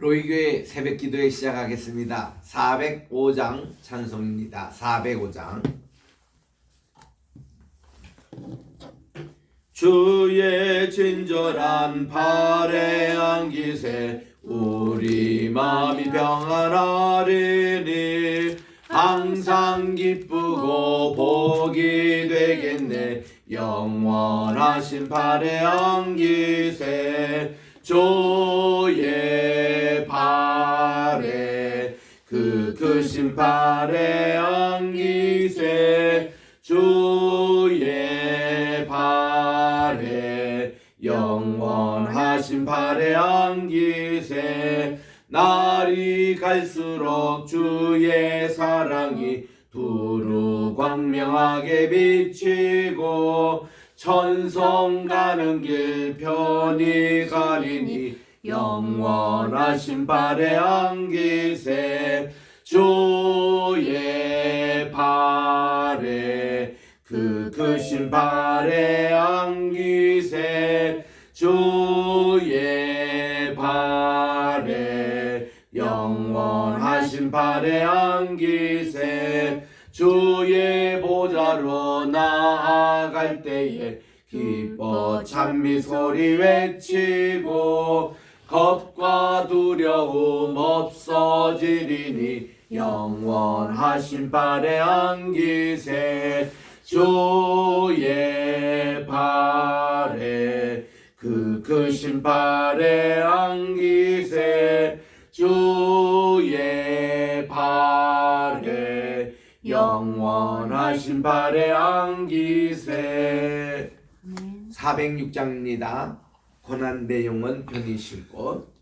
로이교회 새벽기도회 시작하겠습니다. 405장 찬송입니다. 405장. 주의 친절한 발에 안기세 우리 마음이 평안하리니 항상 기쁘고 복이 되겠네 영원하신 발에 안기세 주의 발에 그 크신 발에 안기세 주의 발에 영원하신 발에 안기세 날이 갈수록 주의 사랑이 두루 광명하게 비치고 천성 가는 길 편히 가리니 영원하신 발에 안기세 주의 발에 그 크신 발에 안기세 주의 발에 영원하신 발에 안기세 주의 보좌로 나아갈 때에 기뻐 찬미 소리 외치고 겁과 두려움 없어지리니 영원하신 발에 안기세 주의 발에 그 크신 발에 안기세 주의 발에 영원하신 발에 안기세. 406장입니다. 고난 내 영혼 편히 쉴 곳.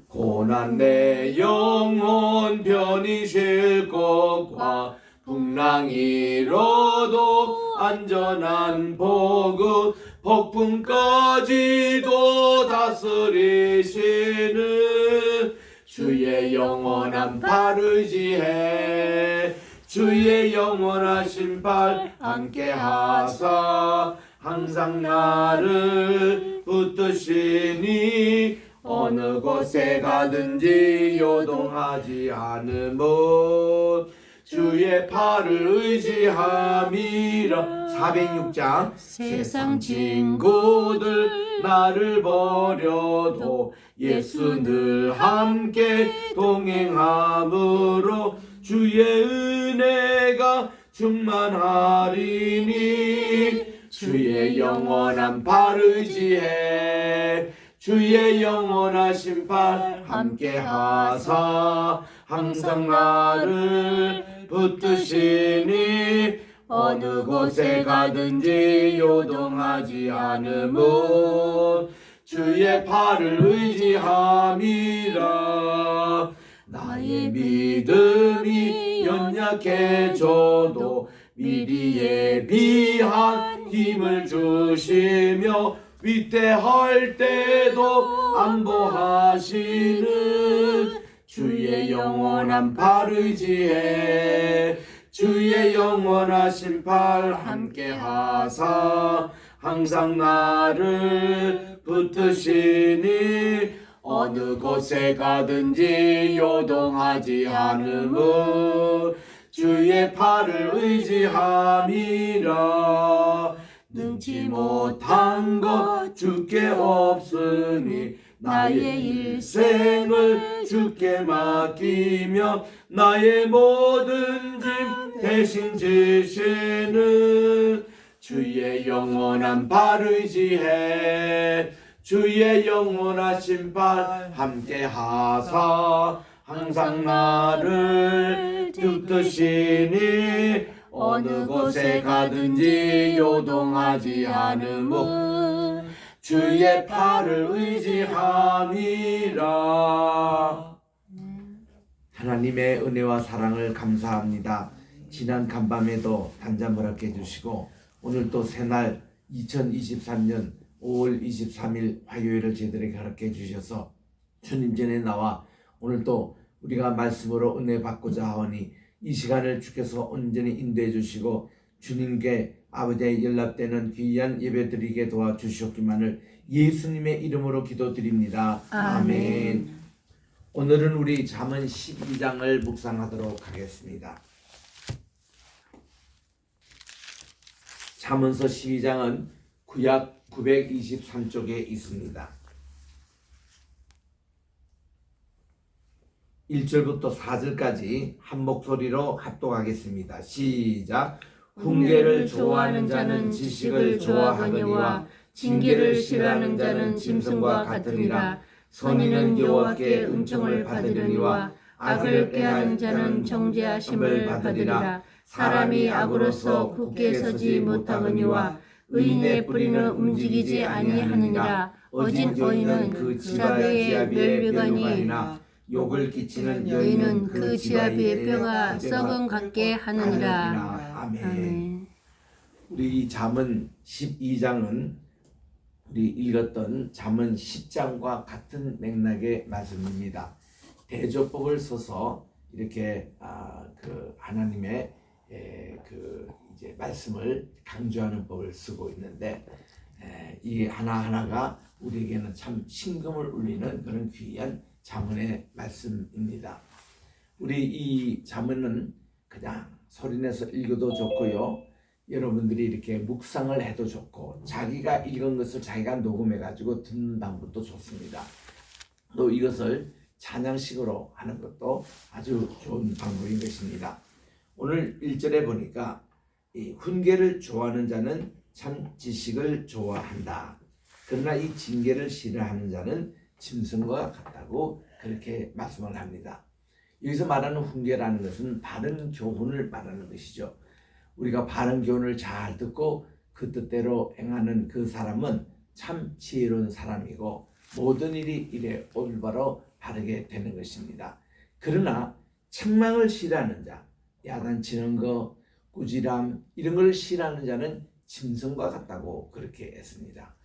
고난 내 영혼 편히 쉴 곳과 풍랑이로도 안전한 보급 폭풍까지도 다스리시는 주의 영원한 팔 의지해 주의 영원하신 팔 함께하사 항상 나를 붙드시니 어느 곳에 가든지 요동하지 않음은 주의 팔을 의지함이라. 406장. 세상 친구들 나를 버려도 예수 늘 함께 동행함으로 주의 은혜가 충만하리니 주의 영원한 팔 의지해 주의 영원하신 팔 함께하사 항상 나를 붙드시니 어느 곳에 가든지 요동하지 않음은 주의 팔을 의지함이라. 나의 믿음이 연약해져도 미리 예비한 힘을 주시며 위태할 때도 안보하시는 주의 영원한 팔 의지해 주의 영원하신 팔 함께하사 항상 나를 붙드시니 어느 곳에 가든지 요동하지 않음은 주의 팔을 의지함이라. 능치 못한 것 주께 없으니 나의 일생을 주께 맡기며 나의 모든 짐 대신 지시는 주의 영원한 팔 의지해 주의 영원하신 팔 함께하사 항상 나를 붙드시니 어느 곳에 가든지 요동하지 않음은 주의 팔을 의지함이라. 하나님의 은혜와 사랑을 감사합니다. 지난 간밤에도 단잠 허락해 주시고 오늘 또 새날 2023년 5월 23일 화요일을 저희들에게 허락해 주셔서 주님 전에 나와 오늘 또 우리가 말씀으로 은혜 받고자 하오니 이 시간을 주께서 온전히 인도해 주시고 주님께 아버지의 연락되는 귀한 예배드리게 도와주시옵기만을 예수님의 이름으로 기도드립니다. 아멘. 오늘은 우리 잠언 12장을 묵상하도록 하겠습니다. 잠언서 12장은 구약 923쪽에 있습니다. 1절부터 4절까지 한 목소리로 합독하겠습니다. 시작. 훈계를 좋아하는 자는 지식을 좋아하거니와 징계를 싫어하는 자는 짐승과 같으니라. 선인은 여호와께 은총을 받으려니와 악을 꾀하는 자는 정죄하심을 받으리라. 사람이 악으로서 굳게 서지 못하거니와 의인의 뿌리는 움직이지 아니하느니라. 어진 어인은 그 지아비의 멸류관이나 욕을 끼치는 여인은 그 지아비의 뼈가 썩은 같게 하느니라. 아멘. 우리 이 잠언 12장은 우리 읽었던 잠언 10장과 같은 맥락의 말씀입니다. 대조법을 써서 이렇게 하나님의 이제 말씀을 강조하는 법을 쓰고 있는데 이 하나하나가 우리에게는 참 심금을 울리는 그런 귀한 잠언의 말씀입니다. 우리 이 잠언은 그냥 소리내서 읽어도 좋고요. 여러분들이 이렇게 묵상을 해도 좋고 자기가 읽은 것을 자기가 녹음해가지고 듣는 방법도 좋습니다. 또 이것을 찬양식으로 하는 것도 아주 좋은 방법인 것입니다. 오늘 1절에 보니까 이 훈계를 좋아하는 자는 참 지식을 좋아한다. 그러나 이 징계를 싫어하는 자는 짐승과 같다고 그렇게 말씀을 합니다. 여기서 말하는 훈계라는 것은 바른 교훈을 말하는 것이죠. 우리가 바른 교훈을 잘 듣고 그 뜻대로 행하는 그 사람은 참 지혜로운 사람이고 모든 일이 이래 올바로 바르게 되는 것입니다. 그러나 책망을 싫어하는 자, 야단치는 거, 꾸지람 이런 걸 싫어하는 자는 짐승과 같다고 그렇게 했습니다.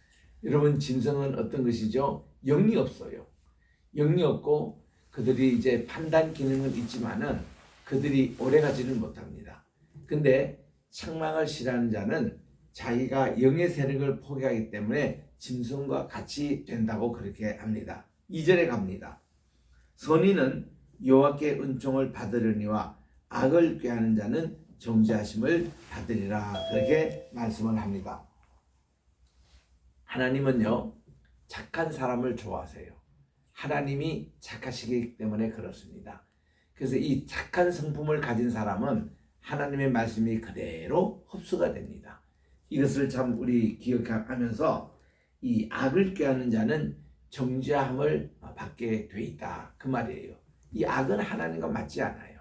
여러분, 짐승은 어떤 것이죠? 영이 없어요. 영이 없고 그들이 이제 판단 기능은 있지만은 그들이 오래가지는 못합니다. 근데 책망을 싫어하는 자는 자기가 영의 세력을 포기하기 때문에 짐승과 같이 된다고 그렇게 합니다. 2절에 갑니다. 선인은 여호와께 은총을 받으려니와 악을 꾀하는 자는 정죄하심을 받으리라. 그렇게 말씀을 합니다. 하나님은요, 착한 사람을 좋아하세요. 하나님이 착하시기 때문에 그렇습니다. 그래서 이 착한 성품을 가진 사람은 하나님의 말씀이 그대로 흡수가 됩니다. 이것을 참 우리 기억하면서 이 악을 꾀하는 자는 정죄함을 받게 돼 있다. 그 말이에요. 이 악은 하나님과 맞지 않아요.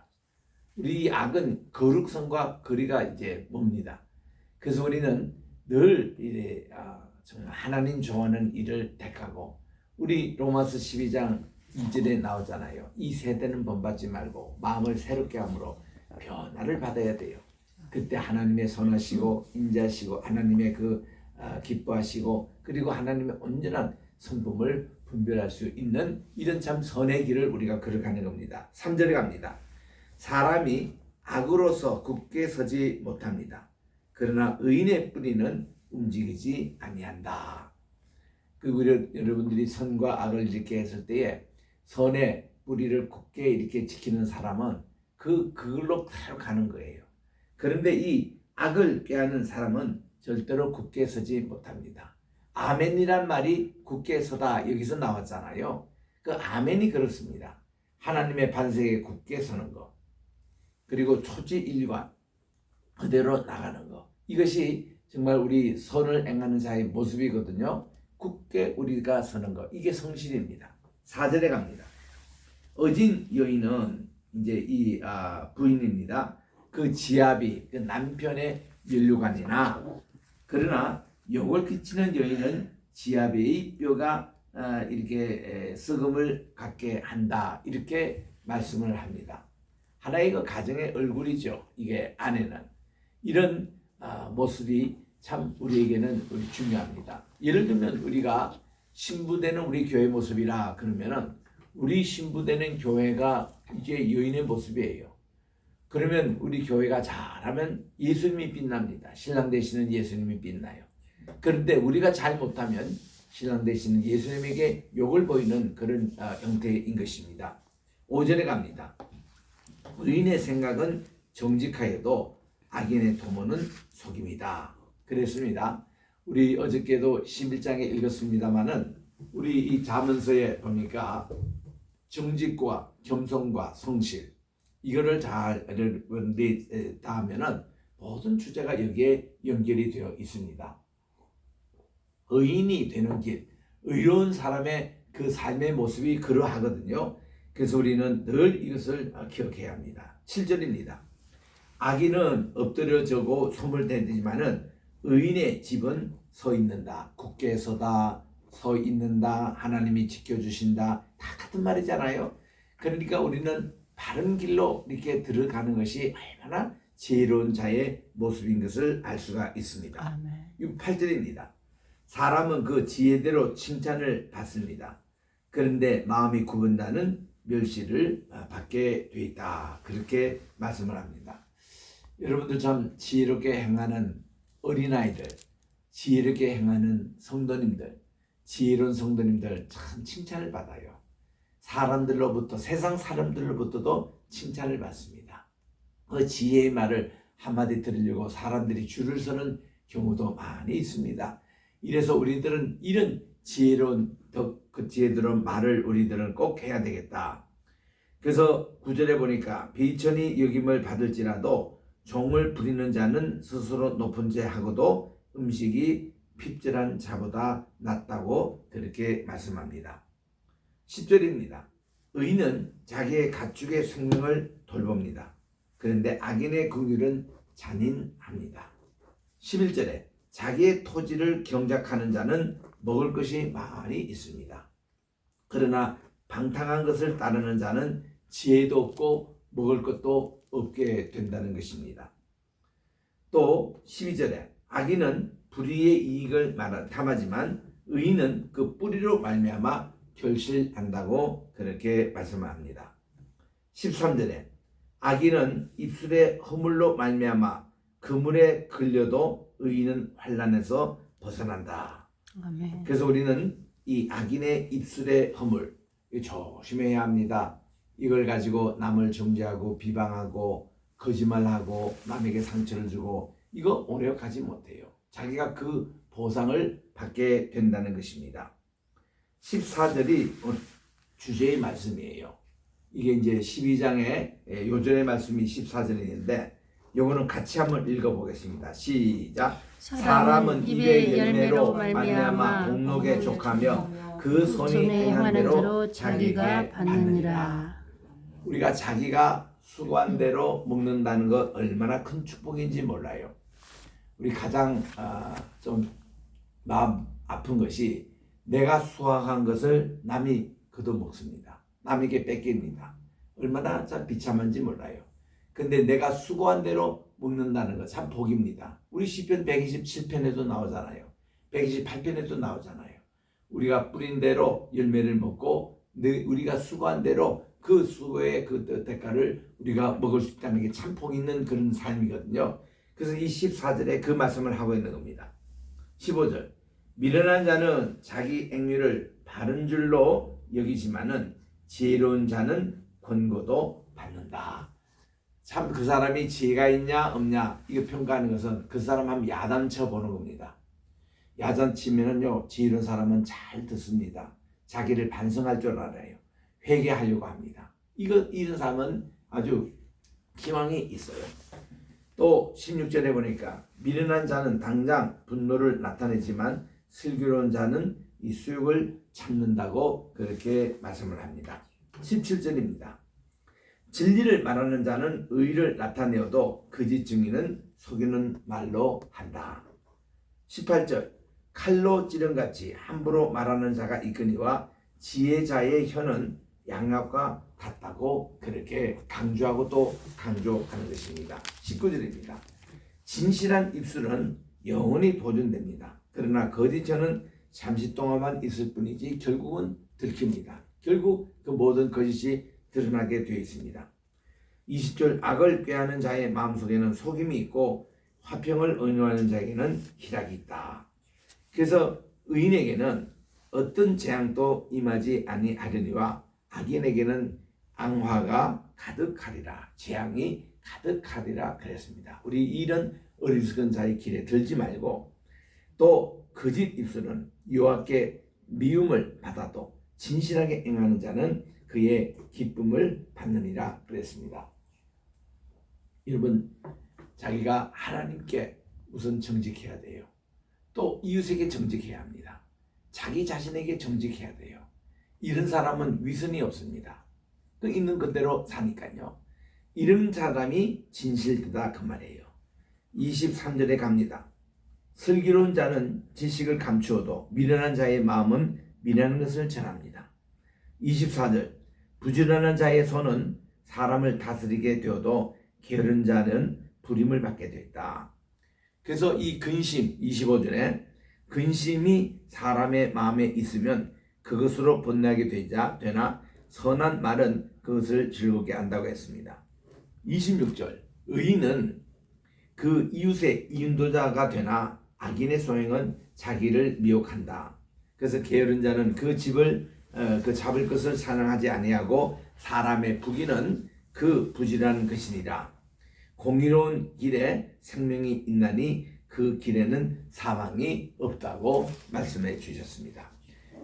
우리 이 악은 거룩성과 거리가 이제 멉니다. 그래서 우리는 늘 이래 정말 하나님 좋아하는 일을 택하고 우리 로마서 12장 2절에 나오잖아요. 이 세대는 본받지 말고 마음을 새롭게 함으로 변화를 받아야 돼요. 그때 하나님의 선하시고 인자하시고 하나님의 기뻐하시고 그리고 하나님의 온전한 성품을 분별할 수 있는 이런 참 선의 길을 우리가 걸어가는 겁니다. 3절에 갑니다. 사람이 악으로서 굳게 서지 못합니다. 그러나 의인의 뿌리는 움직이지 아니한다. 여러분들이 선과 악을 이렇게 했을 때에 선의 뿌리를 굳게 이렇게 지키는 사람은 그걸로 바로 가는 거예요. 그런데 이 악을 꾀하는 사람은 절대로 굳게 서지 못합니다. 아멘이란 말이 굳게 서다 여기서 나왔잖아요. 그 아멘이 그렇습니다. 하나님의 반석에 굳게 서는 거, 그리고 초지일관 그대로 나가는 거, 이것이 정말 우리 선을 행하는 자의 모습이거든요. 굳게 우리가 서는 거, 이게 성실입니다. 4절에 갑니다. 어진 여인은 이제 이 부인입니다. 그 지아비, 그 남편의 면류관이나 그러나 욕을 끼치는 여인은 지아비의 뼈가 이렇게 썩음을 갖게 한다. 이렇게 말씀을 합니다. 하나의 그 가정의 얼굴이죠. 이게 아내는 이런 모습이 참 우리에게는 중요합니다. 예를 들면 우리가 신부되는 우리 교회 모습이라 그러면은 우리 신부되는 교회가 이게 여인의 모습이에요. 그러면 우리 교회가 잘하면 예수님이 빛납니다. 신랑 되시는 예수님이 빛나요. 그런데 우리가 잘못하면 신랑 되시는 예수님에게 욕을 보이는 그런 형태인 것입니다. 5절에 갑니다. 의인의 생각은 정직하여도 악인의 도모는 속임이다. 그랬습니다. 우리 어저께도 11장에 읽었습니다마는 우리 이 잠언서에 보니까 정직과 겸손과 성실 이거를 잘 다 하면은 모든 주제가 여기에 연결이 되어 있습니다. 의인이 되는 길, 의로운 사람의 그 삶의 모습이 그러하거든요. 그래서 우리는 늘 이것을 기억해야 합니다. 7절입니다. 악인은 엎드려져고 소물대지만은 의인의 집은 서 있는다. 굳게 서다, 서 있는다. 하나님이 지켜주신다. 다 같은 말이잖아요. 그러니까 우리는 바른 길로 이렇게 들어가는 것이 얼마나 지혜로운 자의 모습인 것을 알 수가 있습니다. 아멘. 8절입니다. 사람은 그 지혜대로 칭찬을 받습니다. 그런데 마음이 굽은다는 멸시를 받게 돼 있다. 그렇게 말씀을 합니다. 여러분들 참 지혜롭게 행하는 어린아이들, 지혜롭게 행하는 성도님들, 지혜로운 성도님들 참 칭찬을 받아요. 사람들로부터, 세상 사람들로부터도 칭찬을 받습니다. 그 지혜의 말을 한마디 들으려고 사람들이 줄을 서는 경우도 많이 있습니다. 이래서 우리들은 이런 지혜로운 그 지혜들은 말을 우리들은 꼭 해야 되겠다. 그래서 9절에 보니까 비천이 여김을 받을지라도 종을 부리는 자는 스스로 높은 자 하고도 음식이 핍절한 자보다 낫다고 그렇게 말씀합니다. 10절입니다. 의인은 자기의 가축의 생명을 돌봅니다. 그런데 악인의 긍휼은 잔인합니다. 11절에 자기의 토지를 경작하는 자는 먹을 것이 많이 있습니다. 그러나 방탕한 것을 따르는 자는 지혜도 없고 먹을 것도 없게 된다는 것입니다. 또 12절에 악인은 불의의 이익을 탐하지만 의인은 그 뿌리로 말미암아 결실한다고 그렇게 말씀합니다. 13절에 악인은 입술의 허물로 말미암아 그물에 걸려도 의인은 환난에서 벗어난다. 아멘. 그래서 우리는 이 악인의 입술의 허물 조심해야 합니다. 이걸 가지고 남을 정죄하고 비방하고 거짓말하고 남에게 상처를 주고 이거 오래 가지 못해요. 자기가 그 보상을 받게 된다는 것입니다. 14절이 주제의 말씀이에요. 이게 이제 12장의 요전의 말씀이 14절인데 요거는 같이 한번 읽어보겠습니다. 시작. 사람은 입의 열매로 말미암아 복록에 족하며 그 손이 행한 대로 자기가 받느니라. 우리가 자기가 수고한 대로 먹는다는 것 얼마나 큰 축복인지 몰라요. 우리 가장 좀 마음 아픈 것이 내가 수확한 것을 남이 거둬먹습니다. 남에게 뺏깁니다. 얼마나 참 비참한지 몰라요. 근데 내가 수고한 대로 먹는다는 것 참 복입니다. 우리 시편 127편에도 나오잖아요. 128편에도 나오잖아요. 우리가 뿌린 대로 열매를 먹고 우리가 수고한 대로 그 수고의 그 대가를 우리가 먹을 수 있다는 게 참 복 있는 그런 삶이거든요. 그래서 이 14절에 그 말씀을 하고 있는 겁니다. 15절 미련한 자는 자기 행위를 바른 줄로 여기지만은 지혜로운 자는 권고도 받는다. 참 그 사람이 지혜가 있냐 없냐 이거 평가하는 것은 그 사람 한번 야단쳐 보는 겁니다. 야단치면은요 지혜로운 사람은 잘 듣습니다. 자기를 반성할 줄 알아요. 회개하려고 합니다. 이런 사람은 아주 희망이 있어요. 또 16절에 보니까 미련한 자는 당장 분노를 나타내지만 슬기로운 자는 이 수욕을 참는다고 그렇게 말씀을 합니다. 17절입니다. 진리를 말하는 자는 의를 나타내어도 거짓 증인은 속이는 말로 한다. 18절 칼로 찌른같이 함부로 말하는 자가 있거니와 지혜자의 혀는 양압과 같다고 그렇게 강조하고 또 강조하는 것입니다. 19절입니다. 진실한 입술은 영원히 보존됩니다. 그러나 거짓 혀는 잠시 동안만 있을 뿐이지 결국은 들킵니다. 결국 그 모든 거짓이 드러나게 되어 있습니다. 20절 악을 꾀하는 자의 마음속에는 속임이 있고 화평을 언유하는 자에게는 희락이 있다. 그래서 의인에게는 어떤 재앙도 임하지 아니하려니와 악인에게는 앙화가 가득하리라. 재앙이 가득하리라 그랬습니다. 우리 이런 어리석은 자의 길에 들지 말고 또 거짓 입술은 여호와께 미움을 받아도 진실하게 행하는 자는 그의 기쁨을 받느니라 그랬습니다. 여러분, 자기가 하나님께 우선 정직해야 돼요. 또 이웃에게 정직해야 합니다. 자기 자신에게 정직해야 돼요. 이런 사람은 위선이 없습니다. 또 있는 그대로 사니까요. 이런 사람이 진실되다 그 말이에요. 23절에 갑니다. 슬기로운 자는 지식을 감추어도 미련한 자의 마음은 미련한 것을 전합니다. 24절 부지런한 자의 손은 사람을 다스리게 되어도 게으른 자는 부림을 받게 되었다. 그래서 이 근심 25절에 근심이 사람의 마음에 있으면 그것으로 번뇌하게 되나 선한 말은 그것을 즐겁게 한다고 했습니다. 26절 의인은 그 이웃의 인도자가 되나 악인의 소행은 자기를 미혹한다. 그래서 게으른 자는 그 집을 그 잡을 것을 사랑하지 아니하고 사람의 부귀는 그 부지런한 것이니라. 공의로운 길에 생명이 있나니 그 길에는 사망이 없다고 말씀해 주셨습니다.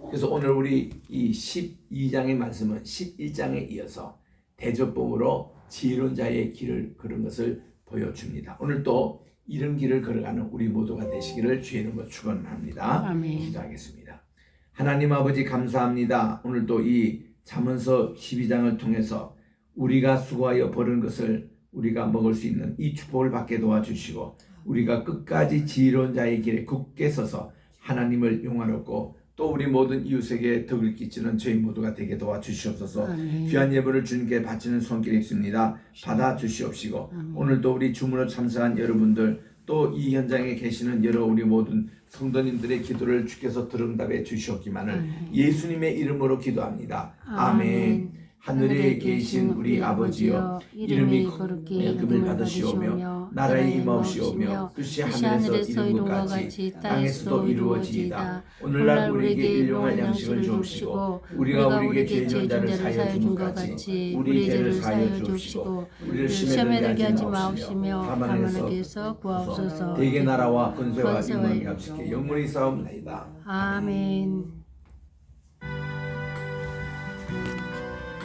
그래서 오늘 우리 이 12장의 말씀은 11장에 이어서 대접봉으로 지혜로운 자의 길을 걸은 것을 보여줍니다. 오늘 또 이런 길을 걸어가는 우리 모두가 되시기를 주의 이름으로 축원합니다. 아멘. 기도하겠습니다. 하나님 아버지 감사합니다. 오늘 또 이 잠언서 12장을 통해서 우리가 수고하여 버는 것을 우리가 먹을 수 있는 이 축복을 받게 도와주시고 우리가 끝까지 지혜로운 자의 길에 굳게 서서 하나님을 용화롭고 또 우리 모든 이웃에게 덕을 끼치는 저희 모두가 되게 도와주시옵소서. 아멘. 귀한 예물을 주님께 바치는 손길이 있습니다. 받아주시옵시고 오늘도 우리 주문을 참석한 여러분들 또 이 현장에 계시는 여러 우리 모든 성도님들의 기도를 주께서 들응답해 주시옵기만을 예수님의 이름으로 기도합니다. 아멘. 하늘에 계신 우리 아버지여 이름이 거룩히 받으시오며 나라의 임하옵시오며 뜻이 하늘에서 이룬 것 같이 땅에서도 이루어지이다. 오늘날 우리에게 일용할 양식을 주옵시고 우리가 우리에게 죄 지은 자를 사하여 준 것 같이 우리 죄를 사하여 주옵시고 우리를 시험에 들게 하지 마옵시며 다만 악에서 구하옵소서. 대개 나라와 권세와 영광이 아버지께 영원히 싸움나이다. 아멘.